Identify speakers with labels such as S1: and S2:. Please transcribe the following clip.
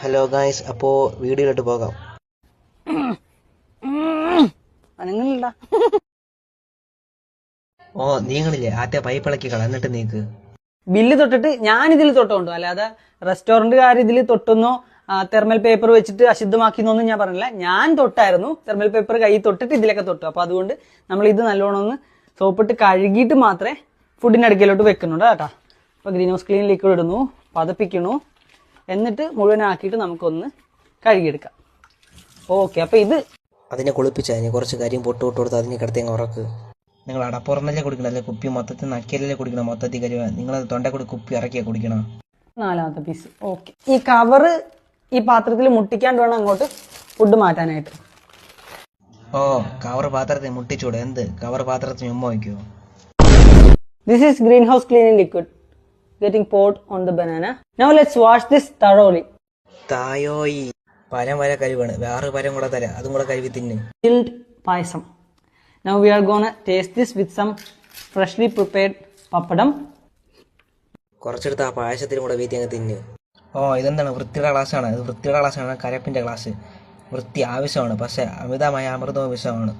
S1: Hello guys, അപ്പോൾ വീഡിയോയിലോട്ട് പോകാം. ഓ നീങ്ങളില്ലേ ആദ്യ പൈപ്പ് ഇളക്കി കള എന്നിട്ട് നീക്ക്.
S2: ബില്ല് തൊട്ടിട്ട് ഞാൻ ഇതിൽ തൊട്ടുണ്ടോ, അല്ലാതെ റെസ്റ്റോറന്റുകാർ ഇതിൽ തൊട്ടുന്നോ തെർമൽ പേപ്പർ വെച്ചിട്ട് അശുദ്ധമാക്കിന്നൊന്നും ഞാൻ പറഞ്ഞില്ല. ഞാൻ തൊട്ടായിരുന്നു, തെർമൽ പേപ്പർ കൈ തൊട്ടിട്ട് ഇതിലൊക്കെ തൊട്ടു. അപ്പൊ അതുകൊണ്ട് നമ്മൾ ഇത് നല്ലോണം ഒന്ന് സോപ്പിട്ട് കഴുകിയിട്ട് മാത്രമേ ഫുഡിന്റെ അടുക്കലോട്ട് വെക്കുന്നുണ്ട് കേട്ടോ. അപ്പൊ ഗ്രീൻ ഹൗസ് ക്ലീൻ ലിക്വിഡ് ഇടുന്നു, പതപ്പിക്കണു, എന്നിട്ട് മുഴുവനാക്കിയിട്ട് നമുക്കൊന്ന് കഴുകിയെടുക്കാം. ഓക്കെ, അപ്പൊ ഇത്
S1: അതിനെ കുളിപ്പിച്ച് അതിന് കുറച്ച് കരിയും പൊട്ട് കൊടുത്ത് അതിന് കിടത്തേങ്ങ് ഉറക്ക്. നിങ്ങൾ അടപ്പുറന്നല്ലേ കുടിക്കണം, അല്ലെ കുപ്പി മൊത്തത്തിൽ നക്കിയല്ലേ കുടിക്കണം. മൊത്തത്തിൽ കരുവ നിങ്ങൾ തൊണ്ടേ കൂടി കുപ്പി ഇറക്കിയാ കുടിക്കണം.
S2: 4ാമത്തെ പീസ്. ഓക്കെ, ഈ കവറ് ഈ പാത്രത്തിൽ മുട്ടിക്കാണ്ട് വേണം അങ്ങോട്ട് ഫുഡ് മാറ്റാനായിട്ട്.
S1: ഓ കവർ പാത്രത്തിൽ മുട്ടിച്ചൂടെ, എന്ത് കവർ പാത്രത്തിൽ ഉമ്മ വയ്ക്കുമോ?
S2: This is greenhouse cleaning liquid getting poured on the banana. Now let's wash this thoroughly.
S1: തായോയി പരം വരെ കഴിവാണ്, വേറെ പരം കൂടെ തരാം, അതും കൂടെ കഴുകി തിന്ന്.
S2: Chilled payasam. Now we are gonna taste this with some freshly prepared papadam.
S1: കുറച്ചെടുത്ത് ആ പായസത്തിനും കൂടെ വീത്തി അങ്ങ് തിന്ന്. ഓ ഇതെന്താണ് വൃത്തിയുടെ ക്ലാസ്സാണ്, ഇത് വൃത്തിയുടെ ക്ലാസ്സാണ്, കരപ്പിൻ്റെ ക്ലാസ്. വൃത്തി ആവശ്യമാണ്, പക്ഷെ അമിതമായ അമൃതവും വിഷമാണ്.